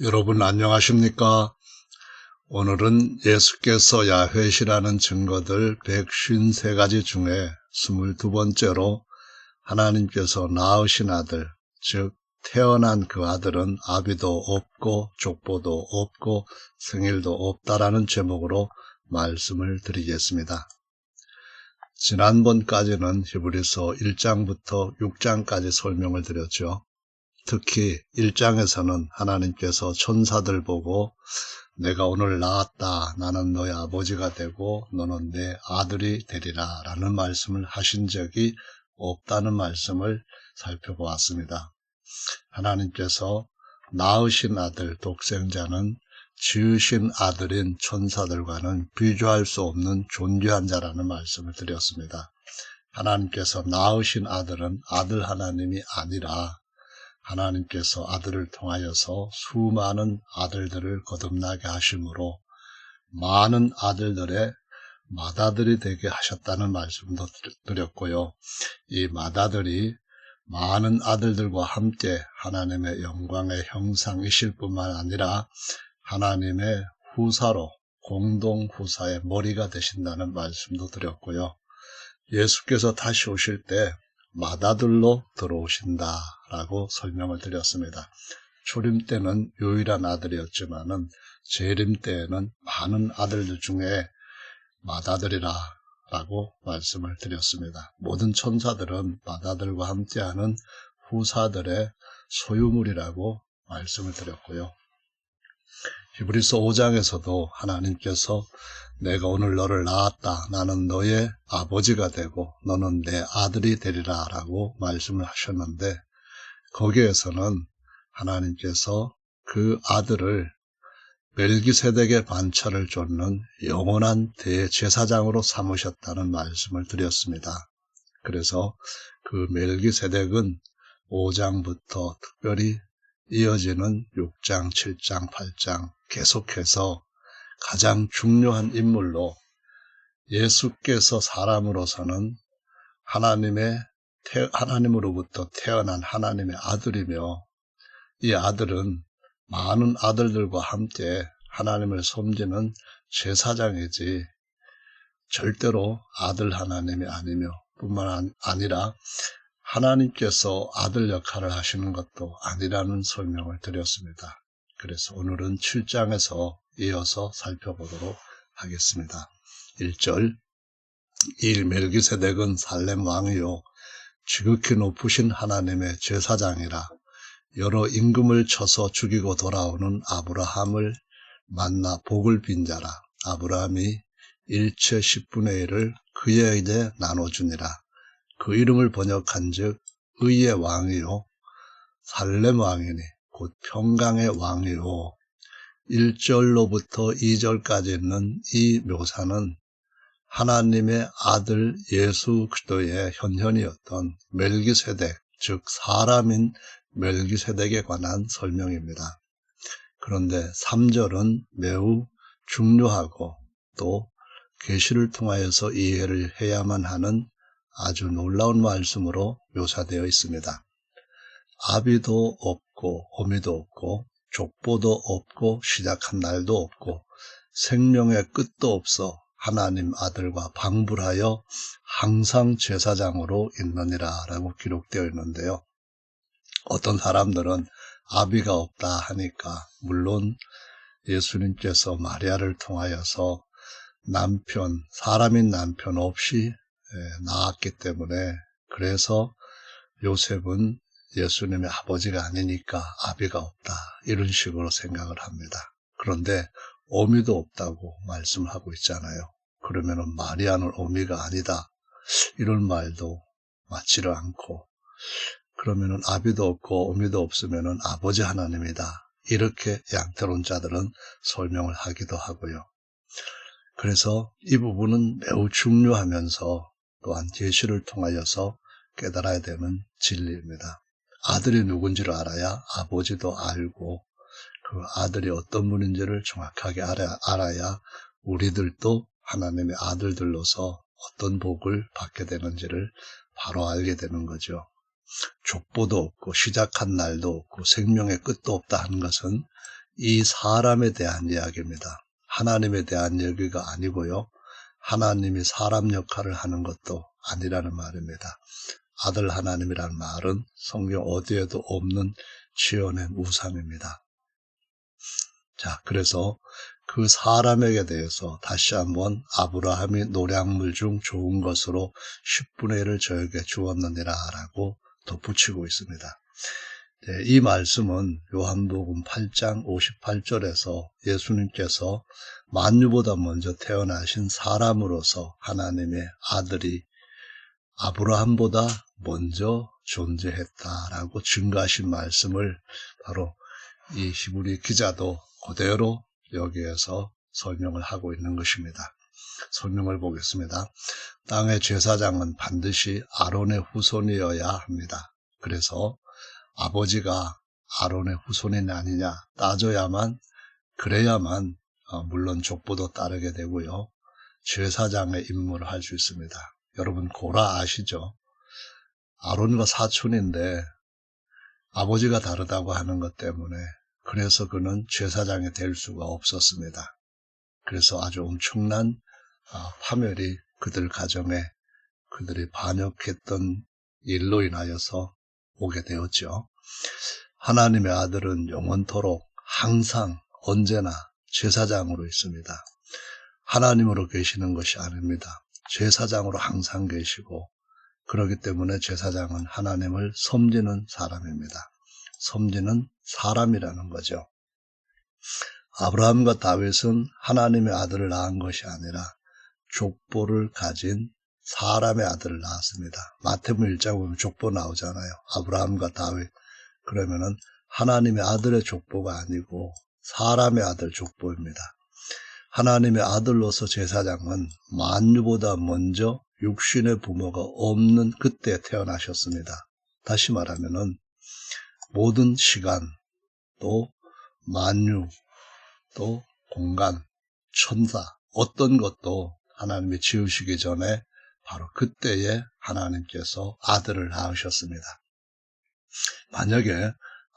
여러분 안녕하십니까? 오늘은 예수께서 야훼시라는 증거들 153가지 중에 22번째로 하나님께서 낳으신 아들, 즉 태어난 그 아들은 아비도 없고 족보도 없고 생일도 없다라는 제목으로 말씀을 드리겠습니다. 지난번까지는 히브리서 1장부터 6장까지 설명을 드렸죠. 특히 1장에서는 하나님께서 천사들 보고 내가 오늘 낳았다. 나는 너의 아버지가 되고 너는 내 아들이 되리라 라는 말씀을 하신 적이 없다는 말씀을 살펴보았습니다. 하나님께서 낳으신 아들 독생자는 지으신 아들인 천사들과는 비교할 수 없는 존귀한 자라는 말씀을 드렸습니다. 하나님께서 낳으신 아들은 아들 하나님이 아니라 하나님께서 아들을 통하여서 수많은 아들들을 거듭나게 하심으로 많은 아들들의 맏아들이 되게 하셨다는 말씀도 드렸고요. 이 맏아들이 많은 아들들과 함께 하나님의 영광의 형상이실 뿐만 아니라 하나님의 후사로 공동 후사의 머리가 되신다는 말씀도 드렸고요. 예수께서 다시 오실 때 맏아들로 들어오신다라고 설명을 드렸습니다. 초림 때는 유일한 아들이었지만은 재림 때에는 많은 아들들 중에 맏아들이라고 말씀을 드렸습니다. 모든 천사들은 맏아들과 함께하는 후사들의 소유물이라고 말씀을 드렸고요. 히브리서 5장에서도 하나님께서 내가 오늘 너를 낳았다. 나는 너의 아버지가 되고 너는 내 아들이 되리라 라고 말씀을 하셨는데 거기에서는 하나님께서 그 아들을 멜기세덱의 반차를 쫓는 영원한 대제사장으로 삼으셨다는 말씀을 드렸습니다. 그래서 그 멜기세덱은 5장부터 특별히 이어지는 6장, 7장, 8장 계속해서 가장 중요한 인물로 예수께서 사람으로서는 하나님으로부터 태어난 하나님의 아들이며 이 아들은 많은 아들들과 함께 하나님을 섬기는 제사장이지 절대로 아들 하나님이 아니며 뿐만 아니라 하나님께서 아들 역할을 하시는 것도 아니라는 설명을 드렸습니다. 그래서 오늘은 7장에서 이어서 살펴보도록 하겠습니다. 1절 이 멜기세덱은 살렘 왕이요 지극히 높으신 하나님의 제사장이라 여러 임금을 쳐서 죽이고 돌아오는 아브라함을 만나 복을 빈 자라. 아브라함이 일체 10분의 1을 그에게 나눠주니라. 그 이름을 번역한즉 의의 왕이요 살렘 왕이니 곧 평강의 왕이요. 1절로부터 2절까지 있는 이 묘사는 하나님의 아들 예수 그리스도의 현현이었던 멜기세덱, 즉 사람인 멜기세덱에 관한 설명입니다. 그런데 3절은 매우 중요하고 또 계시를 통하여서 이해를 해야만 하는 아주 놀라운 말씀으로 묘사되어 있습니다. 아비도 없고 어미도 없고 족보도 없고 시작한 날도 없고 생명의 끝도 없어 하나님 아들과 방불하여 항상 제사장으로 있느니라 라고 기록되어 있는데요. 어떤 사람들은 아비가 없다 하니까 물론 예수님께서 마리아를 통하여서 사람인 남편 없이 낳았기 때문에 그래서 요셉은 예수님의 아버지가 아니니까 아비가 없다 이런 식으로 생각을 합니다. 그런데 어미도 없다고 말씀하고 있잖아요. 그러면은 마리아는 어미가 아니다 이런 말도 맞지를 않고 그러면은 아비도 없고 어미도 없으면은 아버지 하나님이다 이렇게 양태론자들은 설명을 하기도 하고요. 그래서 이 부분은 매우 중요하면서 또한 계시를 통하여서 깨달아야 되는 진리입니다. 아들이 누군지를 알아야 아버지도 알고 그 아들이 어떤 분인지를 정확하게 알아야 우리들도 하나님의 아들들로서 어떤 복을 받게 되는지를 바로 알게 되는 거죠. 족보도 없고 시작한 날도 없고 생명의 끝도 없다 하는 것은 이 사람에 대한 이야기입니다. 하나님에 대한 얘기가 아니고요. 하나님이 사람 역할을 하는 것도 아니라는 말입니다. 아들 하나님이라는 말은 성경 어디에도 없는 지어낸 우상입니다. 자, 그래서 그 사람에게 대해서 다시 한번 아브라함이 노량물 중 좋은 것으로 10분의 1을 저에게 주었느니라 라고 덧붙이고 있습니다. 이 말씀은 요한복음 8장 58절에서 예수님께서 만유보다 먼저 태어나신 사람으로서 하나님의 아들이 아브라함보다 먼저 존재했다라고 증거하신 말씀을 바로 이 히브리 기자도 그대로 여기에서 설명을 하고 있는 것입니다. 설명을 보겠습니다. 땅의 제사장은 반드시 아론의 후손이어야 합니다. 그래서 아버지가 아론의 후손이 아니냐 따져야만 그래야만 물론 족보도 따르게 되고요. 제사장의 임무를 할 수 있습니다. 여러분 고라 아시죠? 아론과 사촌인데 아버지가 다르다고 하는 것 때문에 그래서 그는 제사장이 될 수가 없었습니다. 그래서 아주 엄청난 파멸이 그들 가정에 그들이 반역했던 일로 인하여서 오게 되었죠. 하나님의 아들은 영원토록 항상 언제나 제사장으로 있습니다. 하나님으로 계시는 것이 아닙니다. 제사장으로 항상 계시고 그렇기 때문에 제사장은 하나님을 섬기는 사람입니다. 섬기는 사람이라는 거죠. 아브라함과 다윗은 하나님의 아들을 낳은 것이 아니라 족보를 가진 사람의 아들을 낳았습니다. 마태복음 1장 보면 족보 나오잖아요. 아브라함과 다윗. 그러면은 하나님의 아들의 족보가 아니고 사람의 아들 족보입니다. 하나님의 아들로서 제사장은 만유보다 먼저 육신의 부모가 없는 그때 태어나셨습니다. 다시 말하면은 모든 시간, 또 만유, 또 공간, 천사, 어떤 것도 하나님이 지으시기 전에 바로 그때에 하나님께서 아들을 낳으셨습니다. 만약에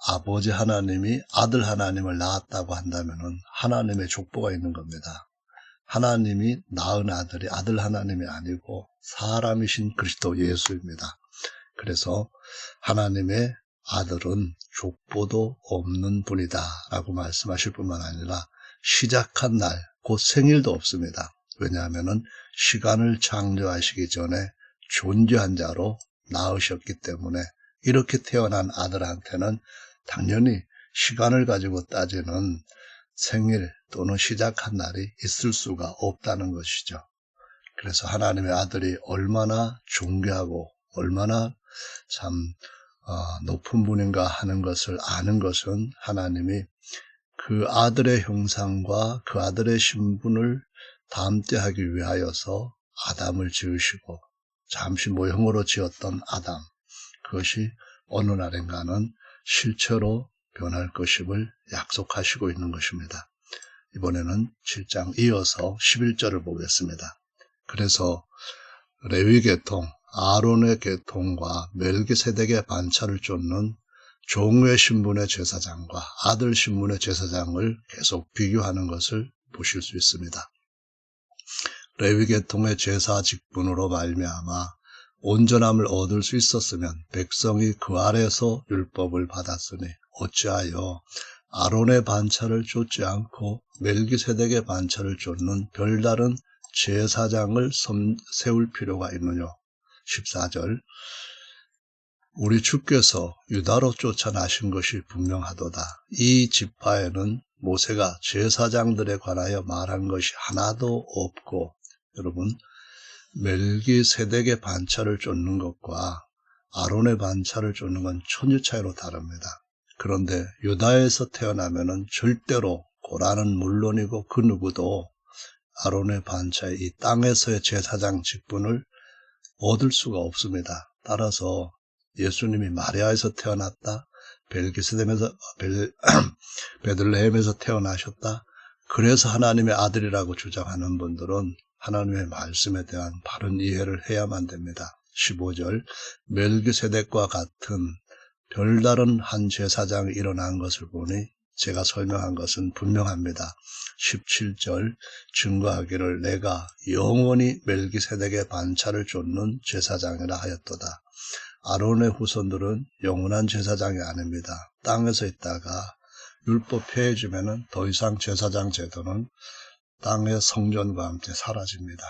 아버지 하나님이 아들 하나님을 낳았다고 한다면은 하나님의 족보가 있는 겁니다. 하나님이 낳은 아들이 아들 하나님이 아니고 사람이신 그리스도 예수입니다. 그래서 하나님의 아들은 족보도 없는 분이다 라고 말씀하실 뿐만 아니라 시작한 날, 곧 생일도 없습니다. 왜냐하면 시간을 창조하시기 전에 존재한 자로 낳으셨기 때문에 이렇게 태어난 아들한테는 당연히 시간을 가지고 따지는 생일 또는 시작한 날이 있을 수가 없다는 것이죠. 그래서 하나님의 아들이 얼마나 존귀하고 얼마나 참 높은 분인가 하는 것을 아는 것은 하나님이 그 아들의 형상과 그 아들의 신분을 담대하기 위하여서 아담을 지으시고 잠시 모형으로 지었던 아담, 그것이 어느 날인가는 실체로 변할 것임을 약속하시고 있는 것입니다. 이번에는 7장 이어서 11절을 보겠습니다. 그래서 레위 계통, 아론의 계통과 멜기세덱의 반차를 쫓는 종의 신분의 제사장과 아들 신분의 제사장을 계속 비교하는 것을 보실 수 있습니다. 레위 계통의 제사 직분으로 말미암아 온전함을 얻을 수 있었으면 백성이 그 아래서 율법을 받았으니 어찌하여 아론의 반차를 쫓지 않고 멜기세덱의 반차를 쫓는 별다른 제사장을 세울 필요가 있느냐. 14절 우리 주께서 유다로 쫓아나신 것이 분명하도다. 이 지파에는 모세가 제사장들에 관하여 말한 것이 하나도 없고, 여러분 멜기세덱의 반차를 쫓는 것과 아론의 반차를 쫓는 건 천지 차이로 다릅니다. 그런데 유다에서 태어나면은 절대로 고라는 물론이고 그 누구도 아론의 반차의 이 땅에서의 제사장 직분을 얻을 수가 없습니다. 따라서 예수님이 마리아에서 태어났다, 베들레헴에서 태어나셨다, 그래서 하나님의 아들이라고 주장하는 분들은 하나님의 말씀에 대한 바른 이해를 해야만 됩니다. 15절 멜기세덱과 같은 별다른 한 제사장이 일어난 것을 보니 제가 설명한 것은 분명합니다. 17절 증거하기를 내가 영원히 멜기세덱의 반차를 쫓는 제사장이라 하였도다. 아론의 후손들은 영원한 제사장이 아닙니다. 땅에서 있다가 율법 폐해지면은 더 이상 제사장 제도는 땅의 성전과 함께 사라집니다.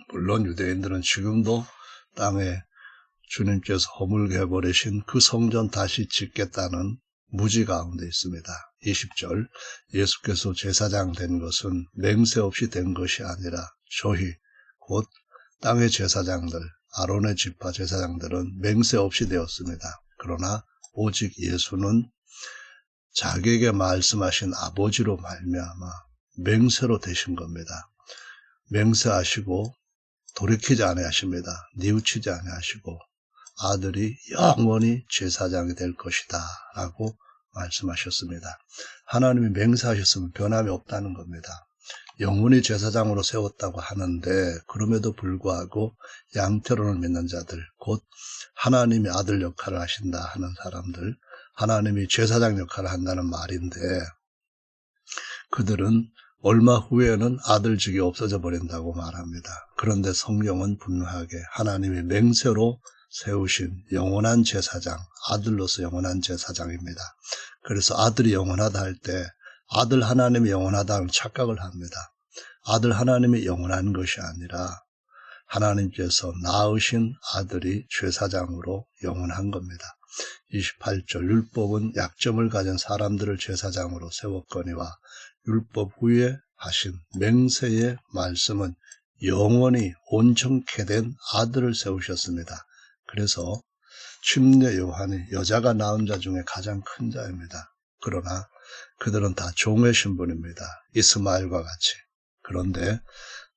물론 유대인들은 지금도 땅에 주님께서 허물게 해버리신 그 성전 다시 짓겠다는 무지 가운데 있습니다. 20절 예수께서 제사장 된 것은 맹세 없이 된 것이 아니라 저희 곧 땅의 제사장들 아론의 지파 제사장들은 맹세 없이 되었습니다. 그러나 오직 예수는 자기에게 말씀하신 아버지로 말미암아 맹세로 되신 겁니다. 맹세하시고 돌이키지 아니하십니다. 뉘우치지 아니하시고 아들이 영원히 제사장이 될 것이다 라고 말씀하셨습니다. 하나님이 맹세하셨으면 변함이 없다는 겁니다. 영원히 제사장으로 세웠다고 하는데 그럼에도 불구하고 양태론을 믿는 자들 곧 하나님이 아들 역할을 하신다 하는 사람들 하나님이 제사장 역할을 한다는 말인데 그들은 얼마 후에는 아들직이 없어져 버린다고 말합니다. 그런데 성경은 분명하게 하나님이 맹세로 세우신 영원한 제사장, 아들로서 영원한 제사장입니다. 그래서 아들이 영원하다 할 때 아들 하나님이 영원하다는 착각을 합니다. 아들 하나님이 영원한 것이 아니라 하나님께서 낳으신 아들이 제사장으로 영원한 겁니다. 28절 율법은 약점을 가진 사람들을 제사장으로 세웠거니와 율법 후에 하신 맹세의 말씀은 영원히 온전케 된 아들을 세우셨습니다. 그래서 침례 요한이 여자가 낳은 자 중에 가장 큰 자입니다. 그러나 그들은 다 종의 신분입니다. 이스마엘과 같이. 그런데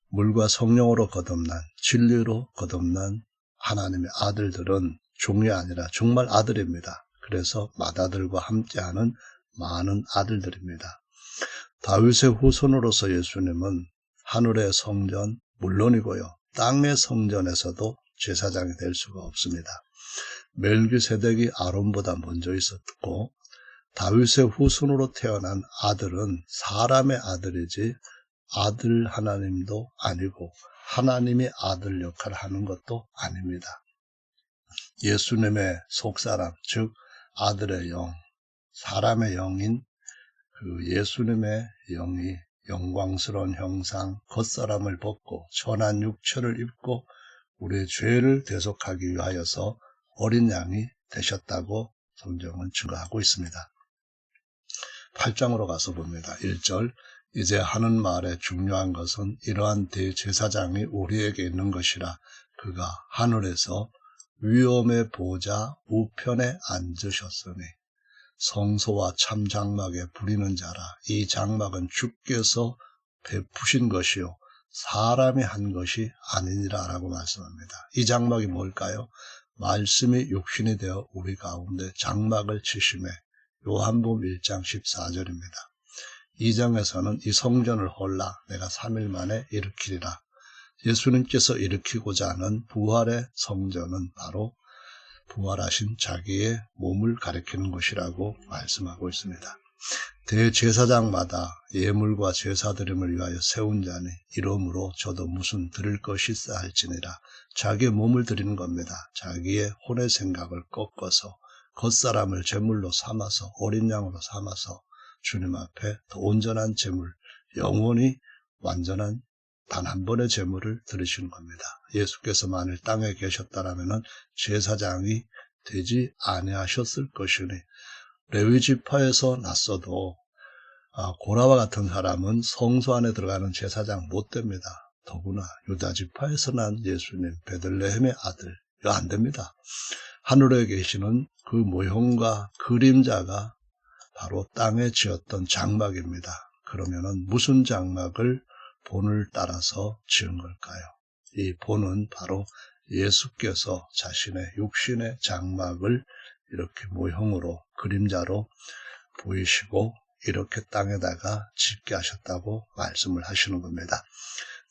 물과 성령으로 거듭난 진리로 거듭난 하나님의 아들들은 종이 아니라 정말 아들입니다. 그래서 맏아들과 함께하는 많은 아들들입니다. 다윗의 후손으로서 예수님은 하늘의 성전 물론이고요. 땅의 성전에서도 제사장이 될 수가 없습니다. 멜기세덱이 아론보다 먼저 있었고 다윗의 후손으로 태어난 아들은 사람의 아들이지 아들 하나님도 아니고 하나님이 아들 역할을 하는 것도 아닙니다. 예수님의 속사람 즉 아들의 영, 사람의 영인 그 예수님의 영이 영광스러운 형상, 겉사람을 벗고 천한 육체를 입고 우리의 죄를 대속하기 위하여서 어린 양이 되셨다고 성경은 증거하고 있습니다. 8장으로 가서 봅니다. 1절 이제 하는 말에 중요한 것은 이러한 대제사장이 우리에게 있는 것이라 그가 하늘에서 위엄의 보좌 우편에 앉으셨으니 성소와 참 장막에 부리는 자라 이 장막은 주께서 베푸신 것이요 사람이 한 것이 아니니라 라고 말씀합니다. 이 장막이 뭘까요? 말씀이 육신이 되어 우리 가운데 장막을 치심에 요한복음 1장 14절입니다. 2장에서는 이 성전을 헐라 내가 3일 만에 일으키리라. 예수님께서 일으키고자 하는 부활의 성전은 바로 부활하신 자기의 몸을 가리키는 것이라고 말씀하고 있습니다. 대제사장마다 예물과 제사드림을 위하여 세운 자니 이러므로 저도 무슨 드릴 것이 있어 할지니라. 자기의 몸을 드리는 겁니다. 자기의 혼의 생각을 꺾어서 겉사람을 제물로 삼아서 어린 양으로 삼아서 주님 앞에 더 온전한 제물, 영원히 완전한 단 한 번의 제물을 드리시는 겁니다. 예수께서 만일 땅에 계셨다라면 제사장이 되지 아니하셨을 것이니 레위 지파에서 났어도 고라와 같은 사람은 성소 안에 들어가는 제사장 못 됩니다. 더구나 유다 지파에서 난 예수님 베들레헴의 아들 이거 안 됩니다. 하늘에 계시는 그 모형과 그림자가 바로 땅에 지었던 장막입니다. 그러면은 무슨 장막을 본을 따라서 지은 걸까요? 이 본은 바로 예수께서 자신의 육신의 장막을 이렇게 모형으로 그림자로 보이시고 이렇게 땅에다가 짓게 하셨다고 말씀을 하시는 겁니다.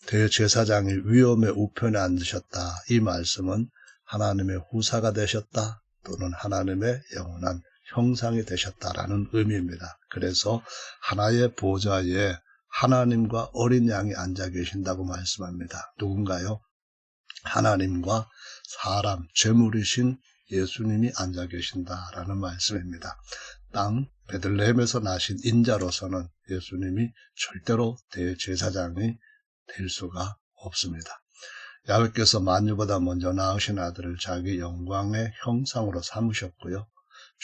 대제사장이 위엄의 우편에 앉으셨다. 이 말씀은 하나님의 후사가 되셨다 또는 하나님의 영원한 형상이 되셨다라는 의미입니다. 그래서 하나의 보좌에 하나님과 어린 양이 앉아 계신다고 말씀합니다. 누군가요? 하나님과 사람, 죄물이신 예수님이 앉아 계신다라는 말씀입니다. 땅 베들레헴에서 나신 인자로서는 예수님이 절대로 대제사장이 될 수가 없습니다. 야훼께서 만유보다 먼저 낳으신 아들을 자기 영광의 형상으로 삼으셨고요.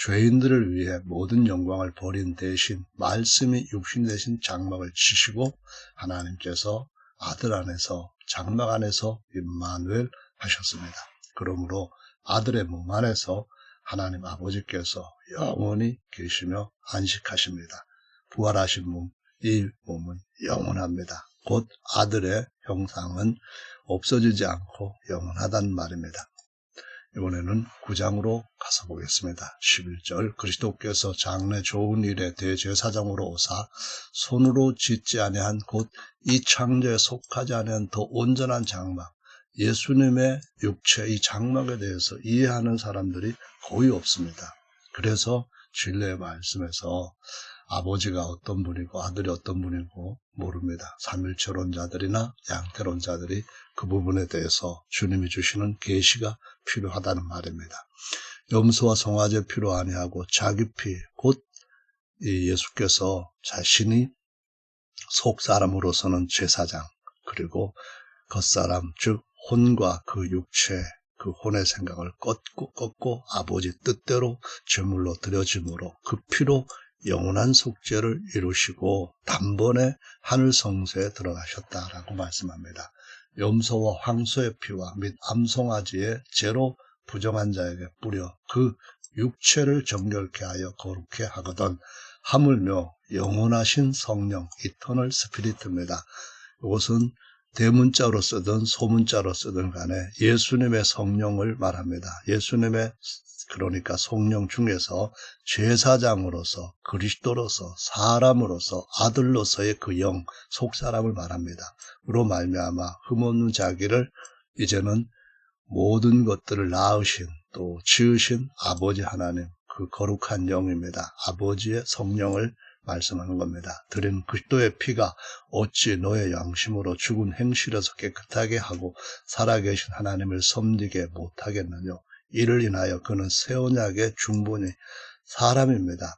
죄인들을 위해 모든 영광을 버린 대신 말씀이 육신 되신 장막을 치시고 하나님께서 아들 안에서 장막 안에서 임마누엘 하셨습니다. 그러므로 아들의 몸 안에서 하나님 아버지께서 영원히 계시며 안식하십니다. 부활하신 몸, 이 몸은 영원합니다. 곧 아들의 형상은 없어지지 않고 영원하단 말입니다. 이번에는 9장으로 가서 보겠습니다. 11절 그리스도께서 장래 좋은 일에 대제사장으로 오사 손으로 짓지 아니한 곧 이 창조에 속하지 아니한 더 온전한 장막, 예수님의 육체 이 장막에 대해서 이해하는 사람들이 거의 없습니다. 그래서 진리의 말씀에서 아버지가 어떤 분이고 아들이 어떤 분이고 모릅니다. 삼일체론자들이나 양태론자들이 그 부분에 대해서 주님이 주시는 계시가 필요하다는 말입니다. 염소와 송아지 필요 아니하고 자기 피, 곧 예수께서 자신이 속사람으로서는 제사장, 그리고 겉사람 즉 혼과 그 육체, 그 혼의 생각을 꺾고 아버지 뜻대로 제물로 드려짐으로 그 피로 영원한 속죄를 이루시고 단번에 하늘 성소에 들어가셨다라고 말씀합니다. 염소와 황소의 피와 및 암송아지의 죄로 부정한 자에게 뿌려 그 육체를 정결케 하여 거룩케 하거든 하물며 영원하신 성령 이터널 스피리트입니다. 이것은 대문자로 쓰든 소문자로 쓰든 간에 예수님의 성령을 말합니다. 예수님의 그러니까 성령 중에서 제사장으로서 그리스도로서 사람으로서 아들로서의 그 영, 속사람을 말합니다. 으로 말미암아 흠없는 자기를 이제는 모든 것들을 낳으신 또 지으신 아버지 하나님 그 거룩한 영입니다. 아버지의 성령을 말씀하는 겁니다. 드린 그리스도의 피가 어찌 너의 양심으로 죽은 행실에서 깨끗하게 하고 살아계신 하나님을 섬기게 못하겠느냐. 이를 인하여 그는 새 언약의 중본이 사람입니다.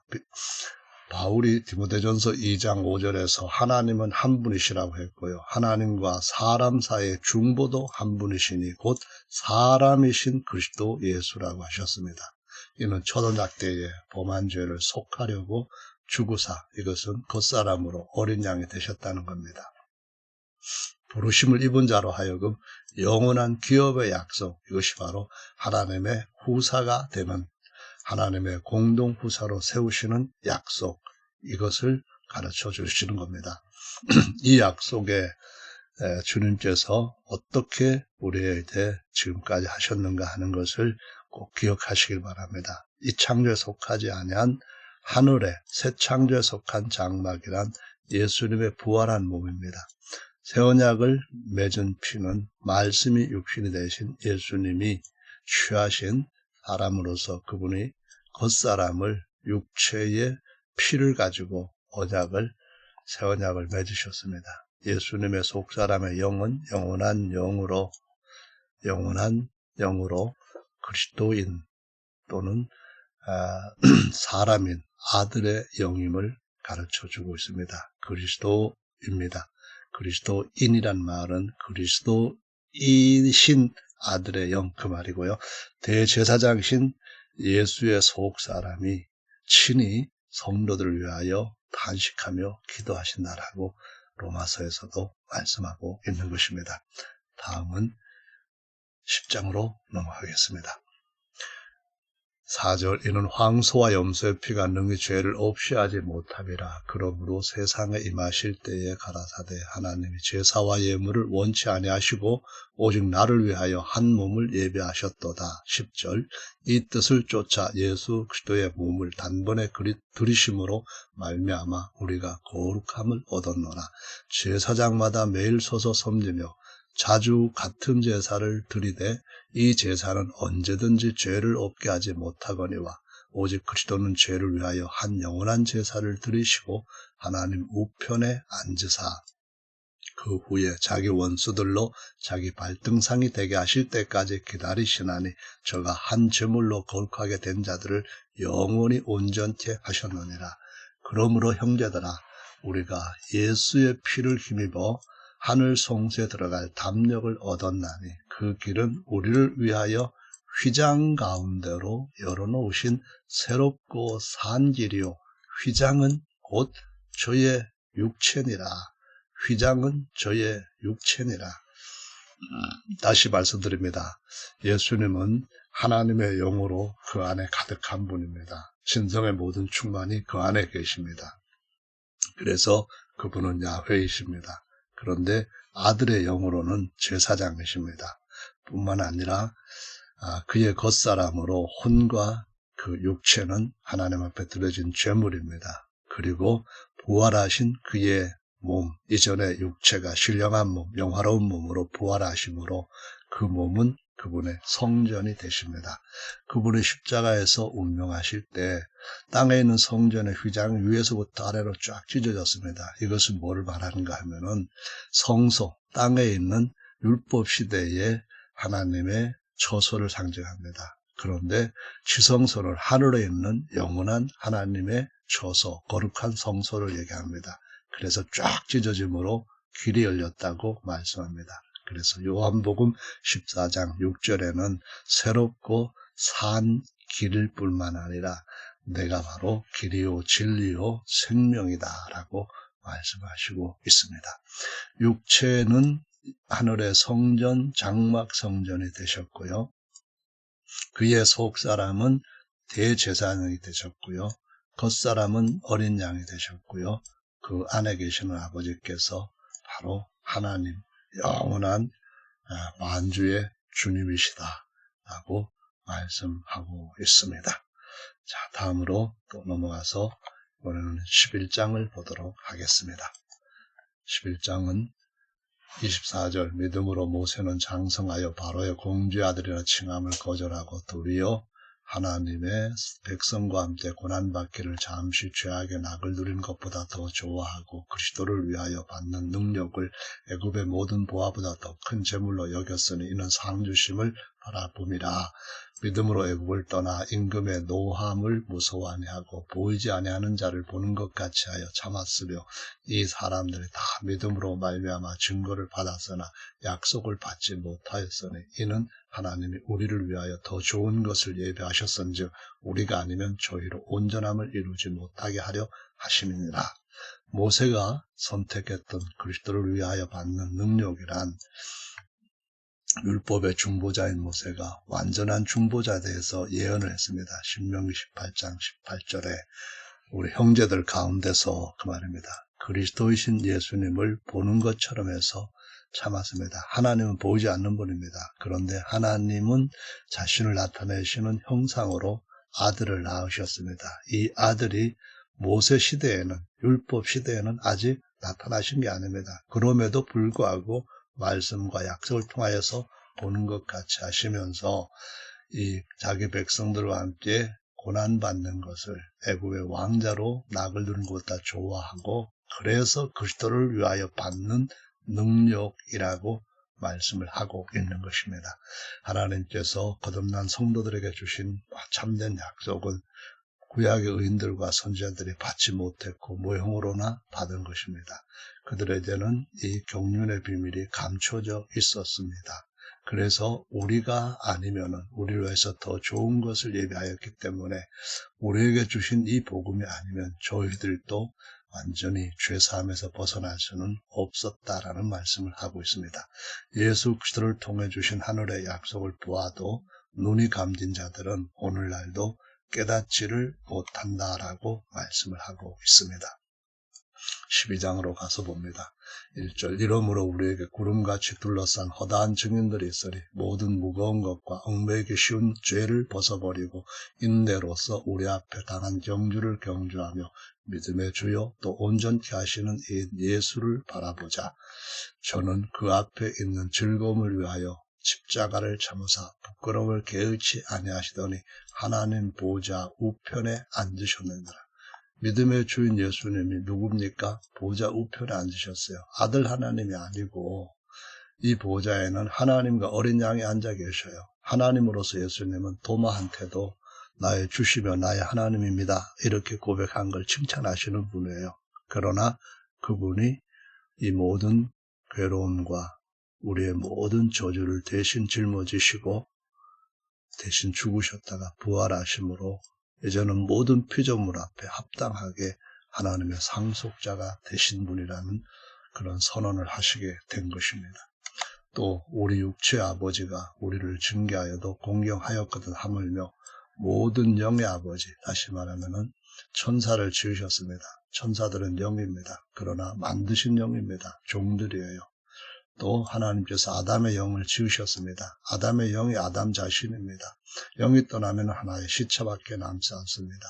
바울이 디모데전서 2장 5절에서 하나님은 한 분이시라고 했고요. 하나님과 사람 사이의 중보도 한 분이시니 곧 사람이신 그리스도 예수라고 하셨습니다. 이는 첫 언약 때에 범한 죄를 속하려고 죽으사 이것은 겉사람으로 어린 양이 되셨다는 겁니다. 부르심을 입은 자로 하여금 영원한 기업의 약속, 이것이 바로 하나님의 후사가 되는 하나님의 공동 후사로 세우시는 약속, 이것을 가르쳐 주시는 겁니다. 이 약속에 주님께서 어떻게 우리에게 지금까지 하셨는가 하는 것을 꼭 기억하시길 바랍니다. 이 창조에 속하지 아니한 하늘의 새 창조에 속한 장막이란 예수님의 부활한 몸입니다. 새 언약을 맺은 피는 말씀이 육신이 되신 예수님이 취하신 사람으로서 그분이 겉사람을 육체의 피를 가지고 새 언약을 맺으셨습니다. 예수님의 속사람의 영은 영원한 영으로 그리스도인 또는 사람인 아들의 영임을 가르쳐주고 있습니다. 그리스도입니다. 그리스도인이란 말은 그리스도이신 아들의 영 그 말이고요. 대제사장이신 예수의 속사람이 친히 성도들을 위하여 탄식하며 기도하신다라고 로마서에서도 말씀하고 있는 것입니다. 다음은 10장으로 넘어가겠습니다. 4절 이는 황소와 염소의 피가 능히 죄를 없이 하지 못함이라. 그러므로 세상에 임하실 때에 가라사대 하나님이 제사와 예물을 원치 아니하시고 오직 나를 위하여 한 몸을 예배하셨도다. 10절 이 뜻을 쫓아 예수 그리스도의 몸을 단번에 들이심으로 말미암아 우리가 거룩함을 얻었노라. 제사장마다 매일 서서 섬기며 자주 같은 제사를 드리되 이 제사는 언제든지 죄를 없게 하지 못하거니와 오직 그리스도는 죄를 위하여 한 영원한 제사를 드리시고 하나님 우편에 앉으사 그 후에 자기 원수들로 자기 발등상이 되게 하실 때까지 기다리시나니 저가 한 제물로 거룩하게 된 자들을 영원히 온전케 하셨느니라. 그러므로 형제들아 우리가 예수의 피를 힘입어 하늘 성소에 들어갈 담력을 얻었나니 그 길은 우리를 위하여 휘장 가운데로 열어놓으신 새롭고 산 길이요 휘장은 곧 저의 육체니라. 휘장은 저의 육체니라. 다시 말씀드립니다. 예수님은 하나님의 영으로 그 안에 가득한 분입니다. 신성의 모든 충만이 그 안에 계십니다. 그래서 그분은 야훼이십니다. 그런데 아들의 영으로는 제사장이십니다. 뿐만 아니라 그의 겉사람으로 혼과 그 육체는 하나님 앞에 드려진 죄물입니다. 그리고 부활하신 그의 몸, 이전의 육체가 신령한 몸, 영화로운 몸으로 부활하심으로 그 몸은 그분의 성전이 되십니다. 그분의 십자가에서 운명하실 때 땅에 있는 성전의 휘장이 위에서부터 아래로 쫙 찢어졌습니다. 이것은 뭐를 말하는가 하면은 성소, 땅에 있는 율법 시대의 하나님의 처소를 상징합니다. 그런데 지성소를 하늘에 있는 영원한 하나님의 처소, 거룩한 성소를 얘기합니다. 그래서 쫙 찢어짐으로 길이 열렸다고 말씀합니다. 그래서 요한복음 14장 6절에는 새롭고 산 길일 뿐만 아니라 내가 바로 길이요 진리요 생명이다 라고 말씀하시고 있습니다. 육체는 하늘의 성전, 장막 성전이 되셨고요. 그의 속사람은 대제사장이 되셨고요. 겉사람은 어린 양이 되셨고요. 그 안에 계시는 아버지께서 바로 하나님, 영원한 만주의 주님이시다 라고 말씀하고 있습니다. 자, 다음으로 또 넘어가서 이번에는 11장을 보도록 하겠습니다. 11장은 24절 믿음으로 모세는 장성하여 바로의 공주의 아들이라 칭함을 거절하고 도리어 하나님의 백성과 함께 고난받기를 잠시 죄악의 낙을 누린 것보다 더 좋아하고 그리스도를 위하여 받는 능력을 애굽의 모든 보화보다 더 큰 재물로 여겼으니 이는 상주심을 바라봄이라. 믿음으로 애굽을 떠나 임금의 노함을 무서워 아니하고 보이지 아니하는 자를 보는 것 같이 하여 참았으며 이 사람들이 다 믿음으로 말미암아 증거를 받았으나 약속을 받지 못하였으니 이는 하나님이 우리를 위하여 더 좋은 것을 예비하셨은즉 우리가 아니면 저희로 온전함을 이루지 못하게 하려 하심이니라. 모세가 선택했던 그리스도를 위하여 받는 능력이란 율법의 중보자인 모세가 완전한 중보자에 대해서 예언을 했습니다. 신명기 18장 18절에 우리 형제들 가운데서 그 말입니다. 그리스도이신 예수님을 보는 것처럼 해서 참았습니다. 하나님은 보이지 않는 분입니다. 그런데 하나님은 자신을 나타내시는 형상으로 아들을 낳으셨습니다. 이 아들이 모세 시대에는, 율법 시대에는 아직 나타나신 게 아닙니다. 그럼에도 불구하고 말씀과 약속을 통하여서 보는 것 같이 하시면서 이 자기 백성들과 함께 고난받는 것을 애굽의 왕자로 낙을 누린 것보다 좋아하고 그래서 그리스도를 위하여 받는 능력이라고 말씀을 하고 있는 것입니다. 하나님께서 거듭난 성도들에게 주신 참된 약속은 구약의 의인들과 선지자들이 받지 못했고 모형으로나 받은 것입니다. 그들에게는 이 경륜의 비밀이 감춰져 있었습니다. 그래서 우리가 아니면은 우리를 위해서 더 좋은 것을 예비하였기 때문에 우리에게 주신 이 복음이 아니면 저희들도 완전히 죄사함에서 벗어날 수는 없었다라는 말씀을 하고 있습니다. 예수 그리스도를 통해 주신 하늘의 약속을 보아도 눈이 감긴 자들은 오늘날도 깨닫지를 못한다라고 말씀을 하고 있습니다. 12장으로 가서 봅니다. 1절 이러므로 우리에게 구름같이 둘러싼 허다한 증인들이 있으리 모든 무거운 것과 얽매이기 쉬운 죄를 벗어버리고 인내로서 우리 앞에 당한 경주를 경주하며 믿음의 주요 또 온전케 하시는 이 예수를 바라보자. 저는 그 앞에 있는 즐거움을 위하여 십자가를 참으사 부끄러움을 개의치 아니하시더니 하나님 보좌 우편에 앉으셨느니라. 믿음의 주인 예수님이 누굽니까? 보좌 우편에 앉으셨어요. 아들 하나님이 아니고 이 보좌에는 하나님과 어린 양이 앉아 계셔요. 하나님으로서 예수님은 도마한테도 나의 주시며 나의 하나님입니다. 이렇게 고백한 걸 칭찬하시는 분이에요. 그러나 그분이 이 모든 괴로움과 우리의 모든 저주를 대신 짊어지시고 대신 죽으셨다가 부활하심으로 이제는 모든 피조물 앞에 합당하게 하나님의 상속자가 되신 분이라는 그런 선언을 하시게 된 것입니다. 또 우리 육체의 아버지가 우리를 징계하여도 공경하였거든 하물며 모든 영의 아버지, 다시 말하면은 천사를 지으셨습니다. 천사들은 영입니다. 그러나 만드신 영입니다. 종들이에요. 또 하나님께서 아담의 영을 지으셨습니다. 아담의 영이 아담 자신입니다. 영이 떠나면 하나의 시체밖에 남지 않습니다.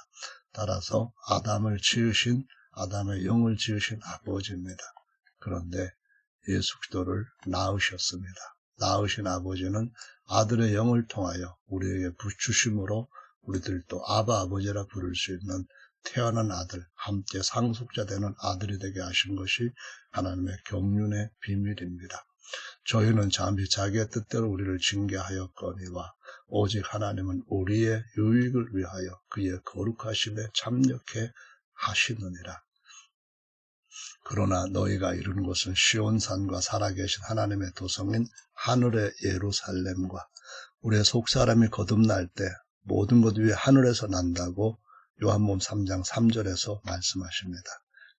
따라서 아담을 지으신, 아담의 영을 지으신 아버지입니다. 그런데 예수 그리스도를 낳으셨습니다. 낳으신 아버지는 아들의 영을 통하여 우리에게 주심으로 우리들도 아바 아버지라 부를 수 있는 태어난 아들, 함께 상속자 되는 아들이 되게 하신 것이 하나님의 경륜의 비밀입니다. 저희는 잠시 자기의 뜻대로 우리를 징계하였거니와 오직 하나님은 우리의 유익을 위하여 그의 거룩하심에 참여케 하시느니라. 그러나 너희가 이룬 것은 시온산과 살아계신 하나님의 도성인 하늘의 예루살렘과 우리의 속사람이 거듭날 때 모든 것 위에 하늘에서 난다고 요한복음 3장 3절에서 말씀하십니다.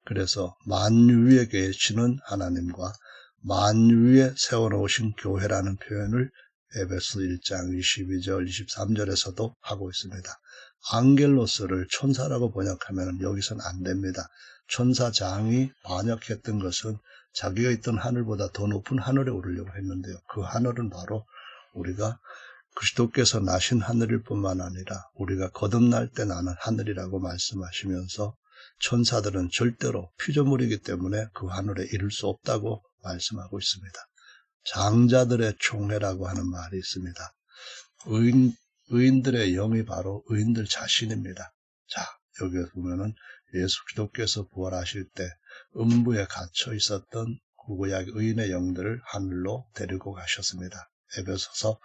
그래서 만유 위에 계시는 하나님과 만유 위에 세워놓으신 교회라는 표현을 에베소 1장 22절 23절에서도 하고 있습니다. 앙겔로스를 천사라고 번역하면 여기서는 안 됩니다. 천사장이 번역했던 것은 자기가 있던 하늘보다 더 높은 하늘에 오르려고 했는데요. 그 하늘은 바로 우리가 그리스도께서 나신 하늘일 뿐만 아니라 우리가 거듭날 때 나는 하늘이라고 말씀하시면서 천사들은 절대로 피조물이기 때문에 그 하늘에 이를 수 없다고 말씀하고 있습니다. 장자들의 총회라고 하는 말이 있습니다. 의인들의 영이 바로 의인들 자신입니다. 자, 여기에 보면은 예수 그리스도께서 부활하실 때 음부에 갇혀 있었던 구구약 의인의 영들을 하늘로 데리고 가셨습니다. 에베소서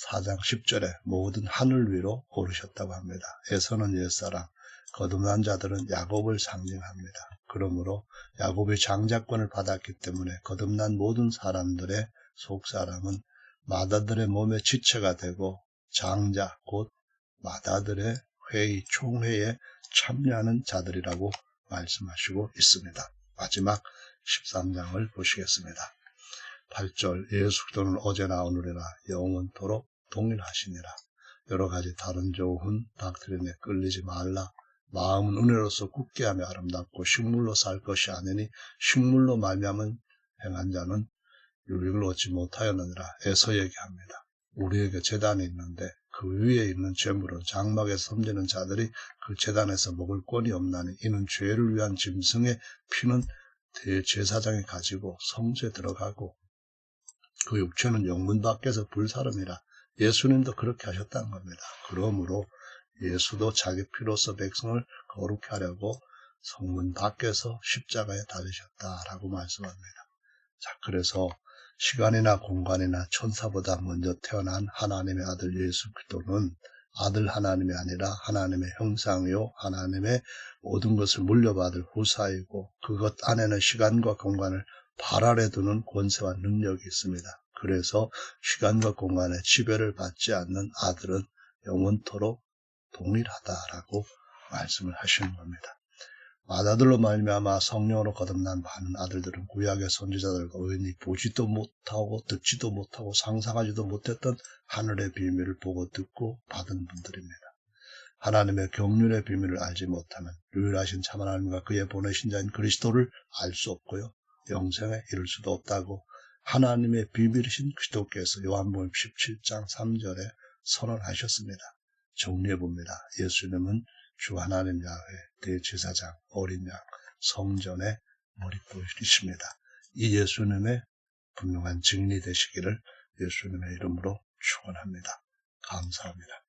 4장 10절에 모든 하늘 위로 오르셨다고 합니다. 에서는 옛사람, 거듭난 자들은 야곱을 상징합니다. 그러므로 야곱이 장자권을 받았기 때문에 거듭난 모든 사람들의 속사람은 마다들의 몸의 지체가 되고 장자, 곧 마다들의 회의, 총회에 참여하는 자들이라고 말씀하시고 있습니다. 마지막 13장을 보시겠습니다. 8절 예수 그리스도는 어제나 오늘이나 영원토록 동일하시니라. 여러 가지 다른 좋은 닥트린에 끌리지 말라. 마음은 은혜로서 굳게 하며 아름답고 식물로 살 것이 아니니 식물로 말미암은 행한 자는 유익을 얻지 못하였느니라. 에서 얘기합니다. 우리에게 제단이 있는데 그 위에 있는 재물은 장막에서 섬기는 자들이 그 제단에서 먹을 권이 없나니 이는 죄를 위한 짐승의 피는 대제사장이 가지고 성소에 들어가고 그 육체는 영문 밖에서 불사름이라. 예수님도 그렇게 하셨다는 겁니다. 그러므로 예수도 자기 피로서 백성을 거룩히 하려고 성문 밖에서 십자가에 달리셨다라고 말씀합니다. 자, 그래서 시간이나 공간이나 천사보다 먼저 태어난 하나님의 아들 예수 그리스도는 아들 하나님이 아니라 하나님의 형상이요 하나님의 모든 것을 물려받을 후사이고 그것 안에는 시간과 공간을 발 아래 두는 권세와 능력이 있습니다. 그래서 시간과 공간의 지배를 받지 않는 아들은 영원토록 동일하다라고 말씀을 하시는 겁니다. 아들로 말미암아 성령으로 거듭난 많은 아들들은 구약의 선지자들과 의인이 보지도 못하고 듣지도 못하고 상상하지도 못했던 하늘의 비밀을 보고 듣고 받은 분들입니다. 하나님의 경륜의 비밀을 알지 못하면 유일하신 참 하나님과 그의 보내신 자인 그리스도를 알 수 없고요. 영생에 이를 수도 없다고 하나님의 비밀이신 그리스도께서 요한복음 17장 3절에 선언하셨습니다. 정리해봅니다. 예수님은 주 하나님 야훼 대제사장 어린 양 성전의 머릿돌이십니다. 이 예수님의 분명한 증인이 되시기를 예수님의 이름으로 축원합니다. 감사합니다.